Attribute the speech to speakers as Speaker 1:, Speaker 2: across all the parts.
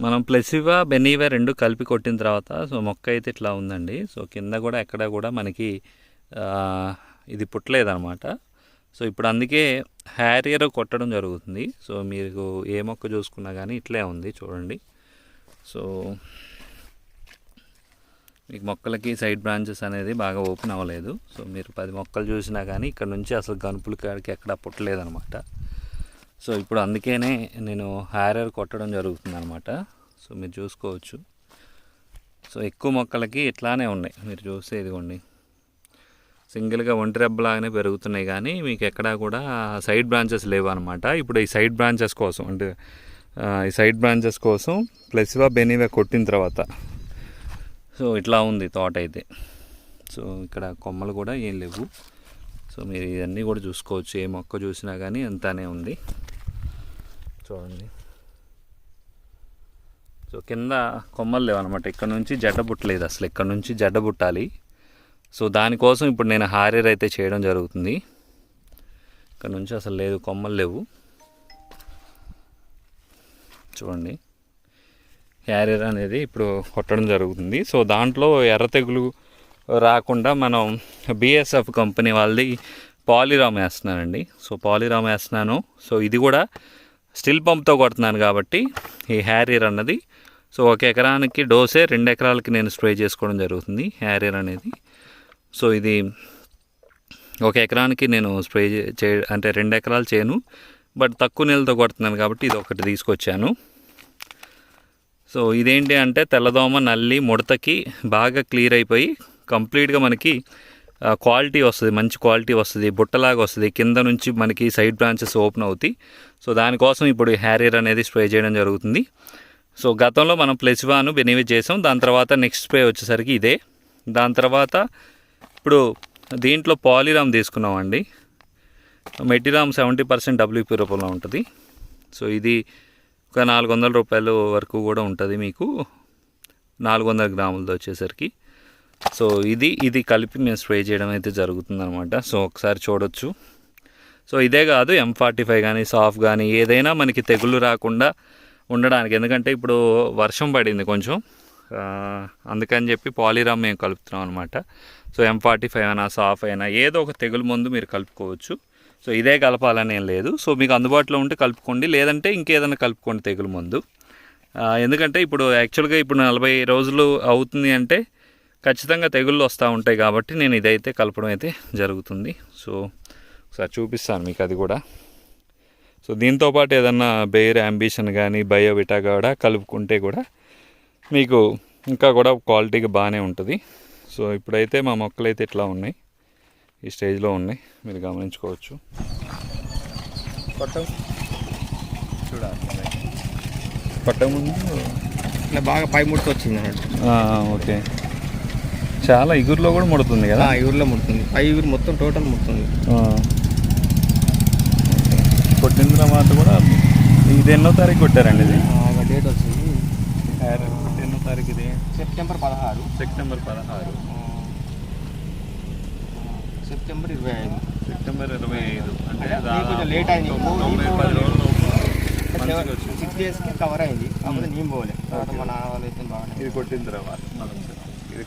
Speaker 1: మనం ప్లెసివా బెనీవా రెండు కలిపి కొట్టిన తర్వాత సో మొక్క అయితే ఇట్లా ఉందండి. సో కింద కూడా ఎక్కడ కూడా మనకి ఇది పుట్టలేదన్నమాట. సో ఇప్పుడు అందుకే హ్యారియర్ కొట్టడం జరుగుతుంది. సో మీరు ఏ మొక్క చూసుకున్నా కానీ ఇట్లే ఉంది చూడండి. సో మీకు మొక్కలకి సైడ్ బ్రాంచెస్ అనేది బాగా ఓపెన్ అవ్వలేదు. సో మీరు 10 మొక్కలు చూసినా కానీ ఇక్కడ నుంచి అసలు గనుపుల కాడికి ఎక్కడ పుట్టలేదనమాట. సో ఇప్పుడు అందుకనే నేను హ్యారియర్ కొట్టడం జరుగుతుంది అనమాట. సో మీరు చూసుకోవచ్చు. సో ఎక్కువ మొక్కలకి ఇట్లానే ఉన్నాయి. మీరు చూస్తే ఇదిగోండి సింగిల్గా ఒంటి రెబ్బలాగానే పెరుగుతున్నాయి కానీ మీకు ఎక్కడా కూడా సైడ్ బ్రాంచెస్ లేవు అనమాట. ఇప్పుడు ఈ సైడ్ బ్రాంచెస్ కోసం అంటే ఈ సైడ్ బ్రాంచెస్ కోసం ప్లెసివా బెనీవా కొట్టిన తర్వాత సో ఇట్లా ఉంది తోట అయితే. సో ఇక్కడ కొమ్మలు కూడా ఏం లేవు. సో మీరు ఇవన్నీ కూడా చూసుకోవచ్చు. ఏ మొక్క చూసినా కానీ అంతానే ఉంది చూడండి. సో కింద కొమ్మలు లేవు అనమాట. ఇక్కడ నుంచి జడ్డ పుట్టలేదు అసలు. ఇక్కడ నుంచి జడ్డ పుట్టాలి. సో దానికోసం ఇప్పుడు నేను హారియర్ అయితే చేయడం జరుగుతుంది. ఇక్కడ నుంచి అసలు లేదు, కొమ్మలు లేవు చూడండి. హ్యారియర్ అనేది ఇప్పుడు కొట్టడం జరుగుతుంది. సో దాంట్లో ఎర్ర తెగులు రాకుండా మనం బిఎస్ఎఫ్ కంపెనీ వాళ్ళది పాలిరామ్ వేస్తున్నానండి. సో పాలిరామ్ వేస్తున్నాను. సో ఇది కూడా స్టిల్ పంప్తో కొడుతున్నాను కాబట్టి ఈ హ్యారియర్ అన్నది సో 1 ఎకరానికి డోసే 2 ఎకరాలకి నేను స్ప్రే చేసుకోవడం జరుగుతుంది హ్యారియర్ అనేది. సో ఇది 1 ఎకరానికి నేను స్ప్రే అంటే 2 ఎకరాలు చేయను, బట్ తక్కువ నీళ్ళతో కొడుతున్నాను కాబట్టి ఇది ఒకటి తీసుకొచ్చాను. సో ఇదేంటి అంటే తెల్లదోమ నల్లి ముడతకి బాగా క్లియర్ అయిపోయి కంప్లీట్గా మనకి క్వాలిటీ వస్తుంది, మంచి క్వాలిటీ వస్తుంది, బుట్టలాగా వస్తుంది. కింద నుంచి మనకి సైడ్ బ్రాంచెస్ ఓపెన్ అవుతాయి. సో దానికోసం ఇప్పుడు హ్యారియర్ అనేది స్ప్రే చేయడం జరుగుతుంది. సో గతంలో మనం ప్లెసివాను బెనీవా చేసాం. దాని తర్వాత నెక్స్ట్ స్ప్రే వచ్చేసరికి ఇదే. దాని తర్వాత ఇప్పుడు దీంట్లో పాలిరామ్ తీసుకున్నామండి. మెటిరామ్ 70% WP రూపంలో ఉంటుంది. సో ఇది ఒక 400 రూపాయల వరకు కూడా ఉంటుంది మీకు, 400 గ్రాములతో వచ్చేసరికి. సో ఇది కలిపి మేము స్ప్రే చేయడం అయితే జరుగుతుందన్నమాట. సో ఒకసారి చూడొచ్చు. సో ఇదే కాదు, M45 కానీ సాఫ్ కానీ ఏదైనా మనకి తెగుళ్ళు రాకుండా ఉండడానికి. ఎందుకంటే ఇప్పుడు వర్షం పడింది కొంచెం, అందుకని చెప్పి పాలిరామ్ మేము కలుపుతున్నాం అనమాట. సో M45 అయినా సాఫ్ అయినా ఏదో ఒక తెగులు మందు మీరు కలుపుకోవచ్చు. సో ఇదే కలపాలని ఏం లేదు. సో మీకు అందుబాటులో ఉంటే కలుపుకోండి, లేదంటే ఇంకేదైనా కలుపుకోండి తెగులు మందు. ఎందుకంటే ఇప్పుడు యాక్చువల్గా ఇప్పుడు 40 రోజులు అవుతుంది అంటే ఖచ్చితంగా తెగుళ్ళు వస్తూ ఉంటాయి కాబట్టి నేను ఇదైతే కలపడం అయితే జరుగుతుంది. సో ఒకసారి చూపిస్తాను మీకు అది కూడా. సో దీంతోపాటు ఏదన్నా బెయిర్ అంబిషన్ కానీ బయోవిటా కూడా కలుపుకుంటే కూడా మీకు ఇంకా కూడా క్వాలిటీగా బాగానే ఉంటుంది. సో ఇప్పుడైతే మా మొక్కలు అయితే ఇట్లా ఉన్నాయి, ఈ స్టేజ్లో ఉన్నాయి, మీరు గమనించుకోవచ్చు. కొట్ట ముందు
Speaker 2: ఇట్లా బాగా పై ముడత వచ్చింది అన్నట్టు.
Speaker 1: ఓకే, చాలా ఇగురులో కూడా ముడుతుంది కదా?
Speaker 2: ఇగురులో ముడుతుంది, పై ఇగురు మొత్తం టోటల్ ముడుతుంది.
Speaker 1: కొట్టిన తర్వాత కూడా ఇది ఎన్నో తారీఖు కొట్టారండి? ఇది
Speaker 2: డేట్ వచ్చింది
Speaker 1: ఎన్నో తారీఖు? ఇది
Speaker 2: సెప్టెంబర్ 16.
Speaker 1: సెప్టెంబర్ 16.
Speaker 2: సెప్టెంబర్ 25.
Speaker 1: సెప్టెంబర్ 25 అంటే
Speaker 2: కొంచెం లేట్ అయింది.
Speaker 1: 10 రోజులు
Speaker 2: 6 డేస్కి కవర్ అయింది. కాకపోతే నేను పోలే. తర్వాత మా నాన్న వాళ్ళు అయితే బాగా
Speaker 1: ఇది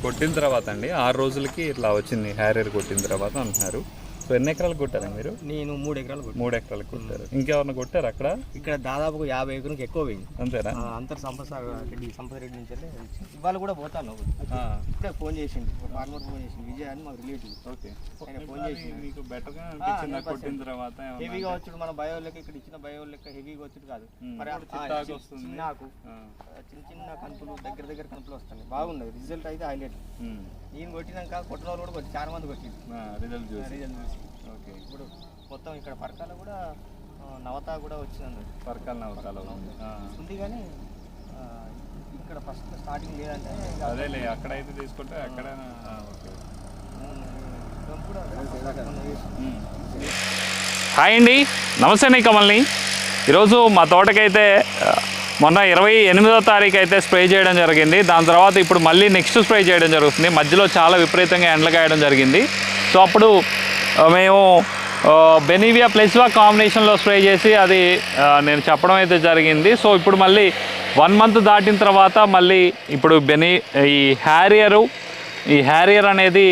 Speaker 1: కొట్టిన తర్వాత అండి 6 రోజులకి ఇట్లా వచ్చింది హ్యారియర్ కొట్టిన తర్వాత అంటున్నారు. సో ఎన్ని ఎకరాలు కొట్టారా మీరు?
Speaker 2: నేను 3 ఎకరాలు
Speaker 1: 3 ఎకరాలు కొట్టారు. ఇంకెవరన్నా కొట్టారు అక్కడ?
Speaker 2: ఇక్కడ దాదాపు 50 ఎకరాలకు ఎక్కువ పోయింది.
Speaker 1: అంతేనా?
Speaker 2: అంతర్ సంపద రెడ్డి నుంచి ఇవాళ కూడా పోతాను. ఇప్పుడే ఫోన్ చేసింది, ఫార్మర్ ఫోన్ చేసింది, విజయ్ అని మాకు రిలేటివ్.
Speaker 1: ఓకే,
Speaker 2: ఆయన ఫోన్ చేసి
Speaker 1: మీకు బెటర్గా అనిపించింది కొట్టిన తర్వాత?
Speaker 2: హెవీగా వచ్చుడు మన బయో లెక్క, ఇక్కడ ఇచ్చిన బయో లెక్క హెవీగా వచ్చుడు కాదు. మరి నాకు చిన్న కనుపులు దగ్గర కనుపులు వస్తాయి. బాగున్నది రిజల్ట్ అయితే హైలైట్. నేను కొట్టినాక కొట్టిన వాళ్ళు కూడా చాలా మంది కొట్టింది రిజల్ట్ చూసి. ఓకే, ఇప్పుడు మొత్తం ఇక్కడ పరకాల కూడా నవత కూడా వచ్చింది.
Speaker 1: పరకాల నవతాలో
Speaker 2: ఉంది కానీ ఇక్కడ ఫస్ట్ స్టార్టింగ్ లేదంటే
Speaker 1: అదేలే, అక్కడైతే తీసుకుంటే అక్కడ. హాయ్ అండి, నమస్తే అండి కమల్ని. ఈరోజు మా తోటకైతే మొన్న 28వ తారీఖు అయితే స్ప్రే చేయడం జరిగింది. దాని తర్వాత ఇప్పుడు మళ్ళీ నెక్స్ట్ స్ప్రే చేయడం జరుగుతుంది. మధ్యలో చాలా విపరీతంగా ఎండలు కాయడం జరిగింది. సో అప్పుడు మేము బెనీవియా ప్లెసివా కాంబినేషన్లో స్ప్రే చేసి అది నేను చెప్పడం అయితే జరిగింది. సో ఇప్పుడు మళ్ళీ 1 మంత్ దాటిన తర్వాత మళ్ళీ ఇప్పుడు ఈ హ్యారియర్ అనేది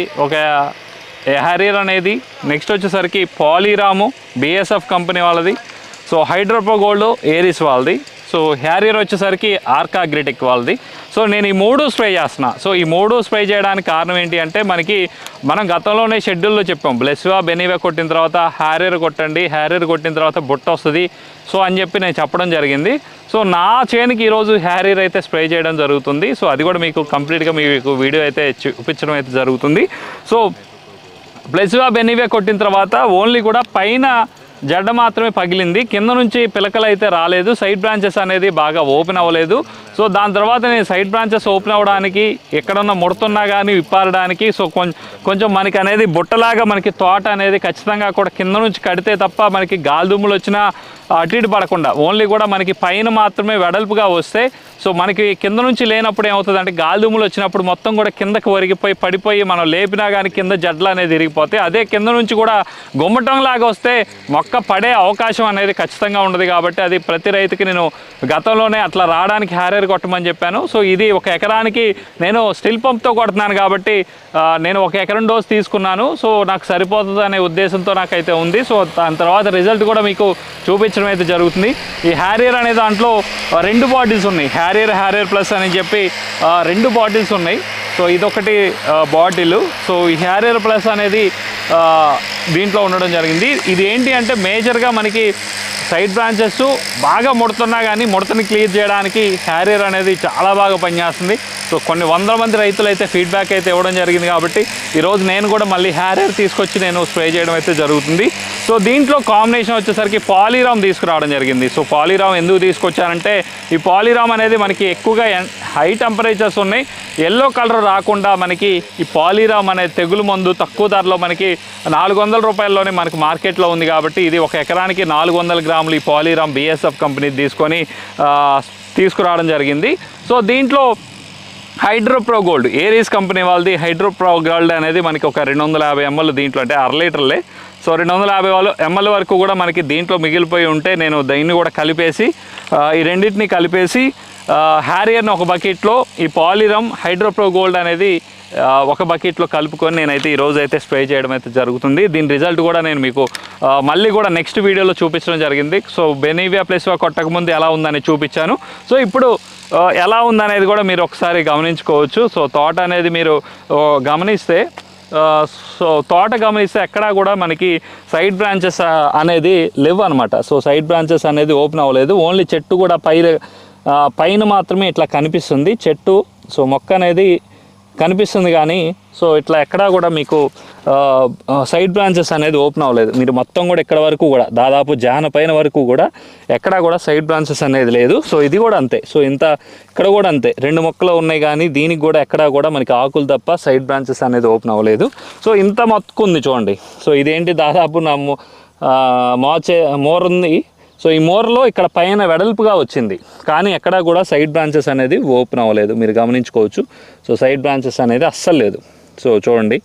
Speaker 1: హ్యారియర్ అనేది నెక్స్ట్ వచ్చేసరికి పాలీరాము BSF కంపెనీ వాళ్ళది, సో హైడ్రోప్రో గోల్డ్ ఏరిస్ వాళ్ళది, సో హ్యారియర్ వచ్చేసరికి ఆర్కా అగ్రిటెక్ వాళ్ళది. సో నేను ఈ 3 స్ప్రే చేస్తున్నా. సో ఈ 3 స్ప్రే చేయడానికి కారణం ఏంటి అంటే మనం గతంలోనే షెడ్యూల్లో చెప్పాం, బ్లెస్వా బెనివా కొట్టిన తర్వాత హ్యారియర్ కొట్టండి, హ్యారియర్ కొట్టిన తర్వాత బుట్ట వస్తుంది సో అని చెప్పి నేను చెప్పడం జరిగింది. సో నా చేనికి ఈరోజు హ్యారియర్ అయితే స్ప్రే చేయడం జరుగుతుంది. సో అది కూడా మీకు కంప్లీట్గా మీకు వీడియో అయితే చూపించడం అయితే జరుగుతుంది. సో బ్లెస్వా బెనివా కొట్టిన తర్వాత ఓన్లీ కూడా పైన జడ్డ మాత్రమే పగిలింది, కింద నుంచి పిలకలు అయితే రాలేదు, సైడ్ బ్రాంచెస్ అనేది బాగా ఓపెన్ అవ్వలేదు. సో దాని తర్వాత నేను సైడ్ బ్రాంచెస్ ఓపెన్ అవ్వడానికి ఎక్కడన్నా ముడుతున్నా కానీ విప్పారడానికి సో కొంచెం మనకి అనేది బుట్టలాగా మనకి తోట అనేది ఖచ్చితంగా కూడా కింద నుంచి కడితే తప్ప మనకి గాలిదుమ్ములు వచ్చినా అటు ఇటు పడకుండా ఓన్లీ కూడా మనకి పైన మాత్రమే వెడల్పుగా వస్తే సో మనకి కింద నుంచి లేనప్పుడు ఏమవుతుంది అంటే గాలిదుమ్ములు వచ్చినప్పుడు మొత్తం కూడా కిందకి ఒరిగిపోయి పడిపోయి మనం లేపినా కానీ కింద జడ్లు అనేది ఇరిగిపోతాయి. అదే కింద నుంచి కూడా గుమ్మటం లాగా వస్తే మొక్క పడే అవకాశం అనేది ఖచ్చితంగా ఉండదు. కాబట్టి అది ప్రతి రైతుకి నేను గతంలోనే అట్లా రావడానికి హ్యారియర్ కొట్టమని చెప్పాను. సో ఇది 1 ఎకరానికి నేను స్టిల్ పంప్తో కొడుతున్నాను కాబట్టి నేను 1 ఎకరం డోస్ తీసుకున్నాను. సో నాకు సరిపోతుంది అనే ఉద్దేశంతో నాకైతే ఉంది. సో దాని తర్వాత రిజల్ట్ కూడా మీకు చూపించడం అయితే జరుగుతుంది. ఈ హ్యారియర్ అనే దాంట్లో 2 బాటిల్స్ ఉన్నాయి, హ్యారియర్ ప్లస్ అని చెప్పి 2 బాటిల్స్ ఉన్నాయి. సో ఇదొకటి బాటిల్. సో ఈ హ్యారియర్ ప్లస్ అనేది దీంట్లో ఉండడం జరిగింది. ఇది ఏంటి అంటే మేజర్గా మనకి సైడ్ బ్రాంచెస్ బాగా ముడుతున్నా కానీ ముడతని క్లియర్ చేయడానికి హ్యారియర్ అనేది చాలా బాగా పనిచేస్తుంది. సో కొన్ని వందల మంది రైతులు అయితే ఫీడ్బ్యాక్ అయితే ఇవ్వడం జరిగింది. కాబట్టి ఈరోజు నేను కూడా మళ్ళీ హ్యారియర్ తీసుకొచ్చి నేను స్ప్రే చేయడం అయితే జరుగుతుంది. సో దీంట్లో కాంబినేషన్ వచ్చేసరికి పాలీరామ్ తీసుకురావడం జరిగింది. సో పాలీరామ్ ఎందుకు తీసుకొచ్చానంటే ఈ పాలీరామ్ అనేది మనకి ఎక్కువగా హై టెంపరేచర్స్ ఉన్నాయి, ఎల్లో కలర్ రాకుండా మనకి ఈ పాలీరామ్ అనే తెగులు మందు తక్కువ ధరలో మనకి 400 రూపాయల్లోనే మనకి మార్కెట్లో ఉంది. కాబట్టి ఇది 1 ఎకరానికి 400 గ్రాములు ఈ పాలీరామ్ BSF కంపెనీ తీసుకురావడం జరిగింది. సో దీంట్లో హైడ్రోప్రో గోల్డ్ ఏరీస్ కంపెనీ వాళ్ళది హైడ్రోప్రో గోల్డ్ అనేది మనకి ఒక 250 ml దీంట్లో, అంటే 1/2 లీటర్లే. సో 250 ml వరకు కూడా మనకి దీంట్లో మిగిలిపోయి ఉంటే నేను దీన్ని కూడా కలిపేసి ఈ రెండింటిని కలిపేసి హ్యారియర్ని 1 బకెట్లో ఈ పాలీరామ్ హైడ్రోప్రో గోల్డ్ అనేది 1 బకెట్లో కలుపుకొని నేనైతే ఈరోజు అయితే స్ప్రే చేయడం అయితే జరుగుతుంది. దీని రిజల్ట్ కూడా నేను మీకు మళ్ళీ కూడా నెక్స్ట్ వీడియోలో చూపించడం జరిగింది. సో బెనివియా ప్లస్వా కొట్టకముందు ఎలా ఉందని చూపించాను. సో ఇప్పుడు ఎలా ఉందనేది కూడా మీరు ఒకసారి గమనించుకోవచ్చు. సో తోట అనేది మీరు గమనిస్తే ఎక్కడా కూడా మనకి సైడ్ బ్రాంచెస్ అనేది లేవు అనమాట. సో సైడ్ బ్రాంచెస్ అనేది ఓపెన్ అవ్వలేదు, ఓన్లీ చెట్టు కూడా పైన మాత్రమే ఇట్లా కనిపిస్తుంది చెట్టు. సో మొక్క అనేది కనిపిస్తుంది కానీ సో ఇట్లా ఎక్కడా కూడా మీకు సైడ్ బ్రాంచెస్ అనేది ఓపెన్ అవ్వలేదు. మీరు మొత్తం కూడా ఇక్కడ వరకు కూడా దాదాపు జాన పైన వరకు కూడా ఎక్కడా కూడా సైడ్ బ్రాంచెస్ అనేది లేదు. సో ఇది కూడా అంతే. సో ఇక్కడ కూడా అంతే, 2 మొక్కలు ఉన్నాయి కానీ దీనికి కూడా ఎక్కడా కూడా మనకి ఆకులు తప్ప సైడ్ బ్రాంచెస్ అనేది ఓపెన్ అవ్వలేదు. సో ఇంత మొక్క ఉంది చూడండి. సో ఇదేంటి దాదాపు నా మోర్ ఉంది. సో ఈ మోర్లో ఇక్కడ పైన వెడల్పుగా వచ్చింది కానీ ఎక్కడా కూడా సైడ్ బ్రాంచెస్ అనేది ఓపెన్ అవ్వలేదు, మీరు గమనించుకోవచ్చు. సో సైడ్ బ్రాంచెస్ అనేది అస్సలు లేదు. సో చూడండి.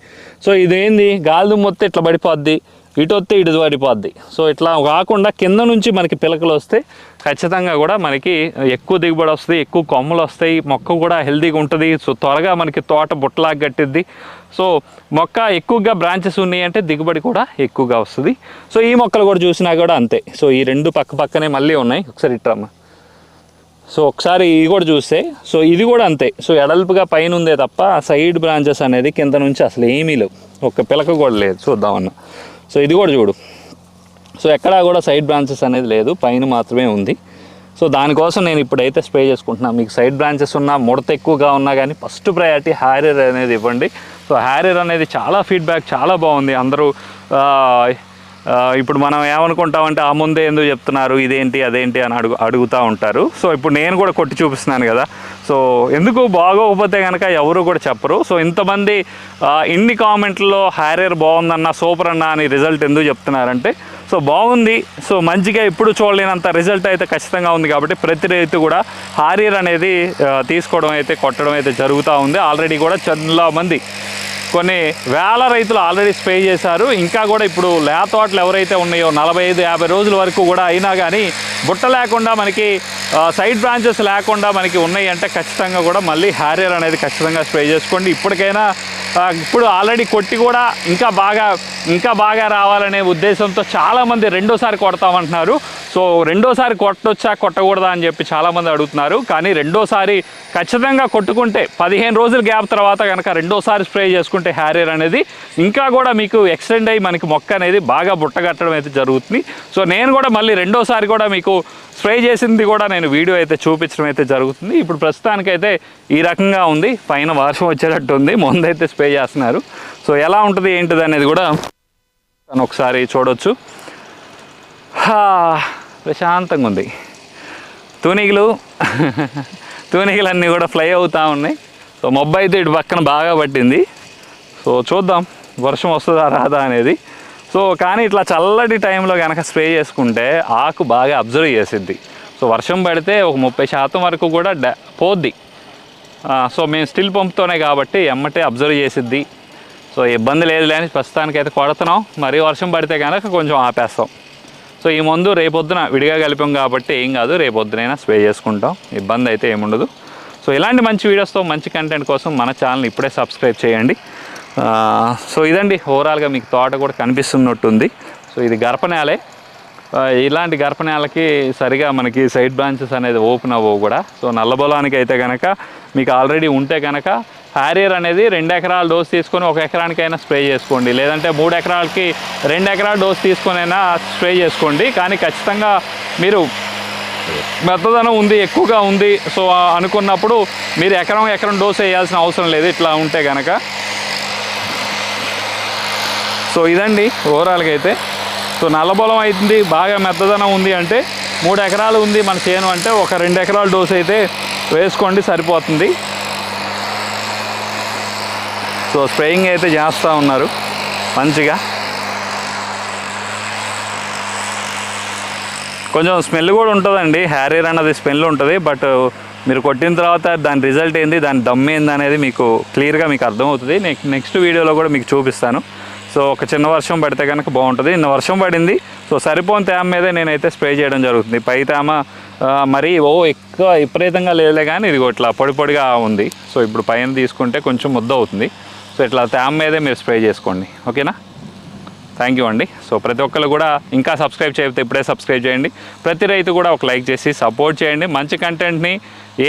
Speaker 1: సో ఇదేంది గాలిదుమ్ము మొత్తం ఇట్లా పడిపోద్ది, ఇటు వస్తే ఇటు పడిపోద్ది. సో ఇట్లా కాకుండా కింద నుంచి మనకి పిలకలు వస్తే ఖచ్చితంగా కూడా మనకి ఎక్కువ దిగుబడి వస్తుంది, ఎక్కువ కొమ్మలు వస్తాయి, మొక్క కూడా హెల్తీగా ఉంటుంది. సో త్వరగా మనకి తోట బుట్టలాగా కట్టిద్ది. సో మొక్క ఎక్కువగా బ్రాంచెస్ ఉన్నాయి అంటే దిగుబడి కూడా ఎక్కువగా వస్తుంది. సో ఈ మొక్కలు కూడా చూసినా కూడా అంతే. సో ఈ 2 పక్కనే మళ్ళీ ఉన్నాయి, ఒకసారి ఇట్రమ్మా. సో ఒకసారి ఇది కూడా చూస్తే సో ఇది కూడా అంతే. సో ఎడల్పుగా పైన ఉందే తప్ప సైడ్ బ్రాంచెస్ అనేది కింద నుంచి అసలు ఏమీ లేవు, ఒక పిలక కూడా లేదు. చూద్దామన్నా. సో ఇది కూడా చూడు. సో ఎక్కడా కూడా సైడ్ బ్రాంచెస్ అనేది లేదు, పైన మాత్రమే ఉంది. సో దానికోసం నేను ఇప్పుడైతే స్ప్రే చేసుకుంటున్నాను. మీకు సైడ్ బ్రాంచెస్ ఉన్నా ముడత ఎక్కువగా ఉన్నా కానీ ఫస్ట్ ప్రయారిటీ హ్యారియర్ అనేది ఇవ్వండి. సో హ్యారియర్ అనేది చాలా ఫీడ్బ్యాక్ చాలా బాగుంది. అందరూ ఇప్పుడు మనం ఏమనుకుంటామంటే ఆ ముందే ఎందుకు చెప్తున్నారు ఇదేంటి అదేంటి అని అడుగుతూ ఉంటారు. సో ఇప్పుడు నేను కూడా కొట్టి చూపిస్తున్నాను కదా. సో ఎందుకు బాగోకపోతే కనుక ఎవరు కూడా చెప్పరు. సో ఇంతమంది ఇన్ని కామెంట్లలో హ్యారియర్ బాగుందన్న సూపర్ అన్న అని రిజల్ట్ ఎందుకు చెప్తున్నారంటే సో బాగుంది. సో మంచిగా ఇప్పుడు చూడలేనంత రిజల్ట్ అయితే ఖచ్చితంగా ఉంది. కాబట్టి ప్రతి రైతు కూడా హ్యారియర్ అనేది తీసుకోవడం అయితే కొట్టడం అయితే జరుగుతూ ఉంది. ఆల్రెడీ కూడా చాలా మంది కొన్ని వేల రైతులు ఆల్రెడీ స్ప్రే చేశారు. ఇంకా కూడా ఇప్పుడు లేత తోటలు ఎవరైతే ఉన్నాయో 45-50 రోజుల వరకు కూడా అయినా కానీ బుట్ట లేకుండా మనకి సైడ్ బ్రాంచెస్ లేకుండా మనకి ఉన్నాయి అంటే ఖచ్చితంగా కూడా మళ్ళీ హ్యారియర్ అనేది ఖచ్చితంగా స్ప్రే చేసుకోండి. ఇప్పటికైనా ఇప్పుడు ఆల్రెడీ కొట్టి కూడా ఇంకా బాగా రావాలనే ఉద్దేశంతో చాలామంది రెండోసారి కొడతామంటున్నారు. సో రెండోసారి కొట్టొచ్చా కొట్టకూడదా అని చెప్పి చాలామంది అడుగుతున్నారు. కానీ రెండోసారి ఖచ్చితంగా కొట్టుకుంటే 15 రోజుల గ్యాప్ తర్వాత కనుక రెండోసారి స్ప్రే చేసుకుంటే హ్యారియర్ అనేది ఇంకా కూడా మీకు ఎక్స్టెండ్ అయ్యి మనకి మొక్క అనేది బాగా బుట్టగట్టడం అయితే జరుగుతుంది. సో నేను కూడా మళ్ళీ రెండోసారి కూడా మీకు స్ప్రే చేసింది కూడా నేను వీడియో అయితే చూపించడం అయితే జరుగుతుంది. ఇప్పుడు ప్రస్తుతానికైతే ఈ రకంగా ఉంది, పైన వర్షం వచ్చేటట్టు ఉంది, ముందైతే స్ప్రే చేస్తున్నారు. సో ఎలా ఉంటుంది ఏంటిది అనేది కూడా ఒకసారి చూడవచ్చు. ప్రశాంతంగా ఉంది. తూనికలన్నీ కూడా ఫ్లై అవుతూ ఉన్నాయి. సో మబ్బు అయితే ఇటు పక్కన బాగా పట్టింది. సో చూద్దాం వర్షం వస్తుందా రాదా అనేది. సో కానీ ఇట్లా చల్లటి టైంలో కనుక స్ప్రే చేసుకుంటే ఆకు బాగా అబ్జర్వ్ చేసిద్ది. సో వర్షం పడితే ఒక 30% వరకు కూడా పోద్ది. సో మేము స్టిల్ పంపుతోనే కాబట్టి ఎమ్మటే అబ్జర్వ్ చేసిద్ది. సో ఇబ్బంది లేదు లేని ప్రస్తుతానికైతే కొడుతున్నాం. మరీ వర్షం పడితే కనుక కొంచెం ఆపేస్తాం. సో ఈ మందు రేపొద్దున విడిగా కలిపాం కాబట్టి ఏం కాదు, రేపొద్దునైనా స్ప్రే చేసుకుంటాం, ఇబ్బంది అయితే ఏముండదు. సో ఇలాంటి మంచి వీడియోస్తో మంచి కంటెంట్ కోసం మన ఛానల్ని ఇప్పుడే సబ్స్క్రైబ్ చేయండి. సో ఇదండి ఓవరాల్గా మీకు తోట కూడా కనిపిస్తున్నట్టుంది. సో ఇది గర్భనేలే. ఇలాంటి గర్భనేలకి సరిగా మనకి సైడ్ బ్రాంచెస్ అనేది ఓపెన్ అవ్వవు కూడా. సో నల్లబొలానికి అయితే కనుక మీకు ఆల్రెడీ ఉంటే కనుక హ్యారియర్ అనేది 2 ఎకరాల డోస్ తీసుకొని 1 ఎకరానికైనా స్ప్రే చేసుకోండి. లేదంటే 3 ఎకరాలకి 2 ఎకరాల డోస్ తీసుకొనైనా స్ప్రే చేసుకోండి. కానీ ఖచ్చితంగా మీరు మెత్తదనం ఉంది, ఎక్కువగా ఉంది సో అనుకున్నప్పుడు మీరు ఎకరం డోస్ వేయాల్సిన అవసరం లేదు ఇట్లా ఉంటే కనుక. సో ఇదండి ఓవరాల్గా అయితే. సో నల్లబొలం అవుతుంది, బాగా మెత్తదనం ఉంది అంటే 3 ఎకరాలు ఉంది మన చేను అంటే ఒక 2 ఎకరాల డోస్ అయితే వేసుకోండి, సరిపోతుంది. సో స్ప్రేయింగ్ అయితే చేస్తూ ఉన్నారు మంచిగా. కొంచెం స్మెల్ కూడా ఉంటుందండి, హ్యారియర్ అన్నది స్మెల్ ఉంటుంది. బట్ మీరు కొట్టిన తర్వాత దాని రిజల్ట్ ఏంది, దాని దమ్ ఏంది అనేది మీకు క్లియర్గా మీకు అర్థమవుతుంది. నెక్స్ట్ వీడియోలో కూడా మీకు చూపిస్తాను. సో ఒక చిన్న వర్షం పడితే కనుక బాగుంటుంది. నిన్న వర్షం పడింది. సో సరిపోని తేమ మీదే నేనైతే స్ప్రే చేయడం జరుగుతుంది. పై తేమ మరీ ఎక్కువ విపరీతంగా లేదులే కానీ ఇది ఇట్లా పొడిగా ఉంది. సో ఇప్పుడు పైన తీసుకుంటే కొంచెం ముద్ద అవుతుంది. సో ఇట్లా తేమ మీదే మీరు స్ప్రే చేసుకోండి, ఓకేనా. థ్యాంక్ యూ అండి. సో ప్రతి ఒక్కరు కూడా ఇంకా సబ్స్క్రైబ్ చేయకపోతే ఇప్పుడే సబ్స్క్రైబ్ చేయండి. ప్రతి రైతు కూడా ఒక లైక్ చేసి సపోర్ట్ చేయండి. మంచి కంటెంట్ని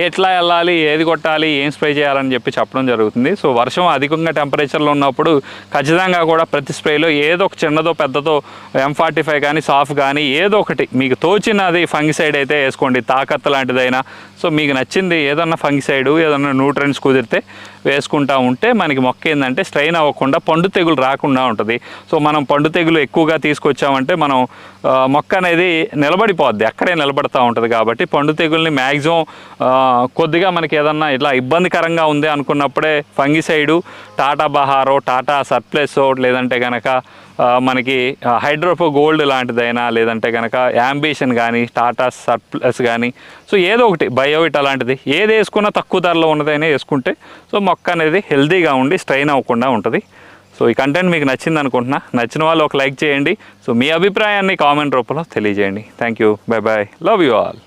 Speaker 1: ఎట్లా వెళ్ళాలి, ఏది కొట్టాలి, ఏం స్ప్రే చేయాలని చెప్పి చెప్పడం జరుగుతుంది. సో వర్షం అధికంగా టెంపరేచర్లో ఉన్నప్పుడు ఖచ్చితంగా కూడా ప్రతి స్ప్రేలో ఏదో ఒక చిన్నదో పెద్దదో M45 కానీ సాఫ్ కానీ ఏదో ఒకటి మీకు తోచినది ఫంగిసైడ్ అయితే వేసుకోండి, తాకత్తు లాంటిదైనా. సో మీకు నచ్చింది ఏదన్నా ఫంగిసైడు, ఏదన్నా న్యూట్రియన్స్ కుదిరితే వేసుకుంటూ ఉంటే మనకి మొక్క ఏంటంటే స్ట్రెయిన్ అవ్వకుండా పండు తెగులు రాకుండా ఉంటుంది. సో మనం పండు తెగులు ఎక్కువగా తీసుకొచ్చామంటే మనం మొక్క అనేది నిలబడిపోద్ది, అక్కడే నిలబడుతూ ఉంటుంది. కాబట్టి పండు తెగుల్ని మ్యాక్సిమం కొద్దిగా మనకి ఏదన్నా ఇట్లా ఇబ్బందికరంగా ఉంది అనుకున్నప్పుడే ఫంగిసైడు, టాటా బహారో, టాటా సర్ప్లెసో, లేదంటే కనుక మనకి హైడ్రోఫో గోల్డ్ లాంటిదైనా, లేదంటే కనుక యాంబిషన్ కానీ, టాటా సర్ప్లస్ కానీ, సో ఏదో ఒకటి బయోవిట్ అలాంటిది ఏది వేసుకున్నా తక్కువ ధరలో ఉన్నదైనా వేసుకుంటే సో మొక్క అనేది హెల్తీగా ఉండి స్ట్రెయిన్ అవ్వకుండా ఉంటుంది. సో ఈ కంటెంట్ మీకు నచ్చింది అనుకుంటున్నా. నచ్చిన వాళ్ళు ఒక లైక్ చేయండి. సో మీ అభిప్రాయాన్ని కామెంట్ రూపంలో తెలియజేయండి. Thank you, bye bye, love you all.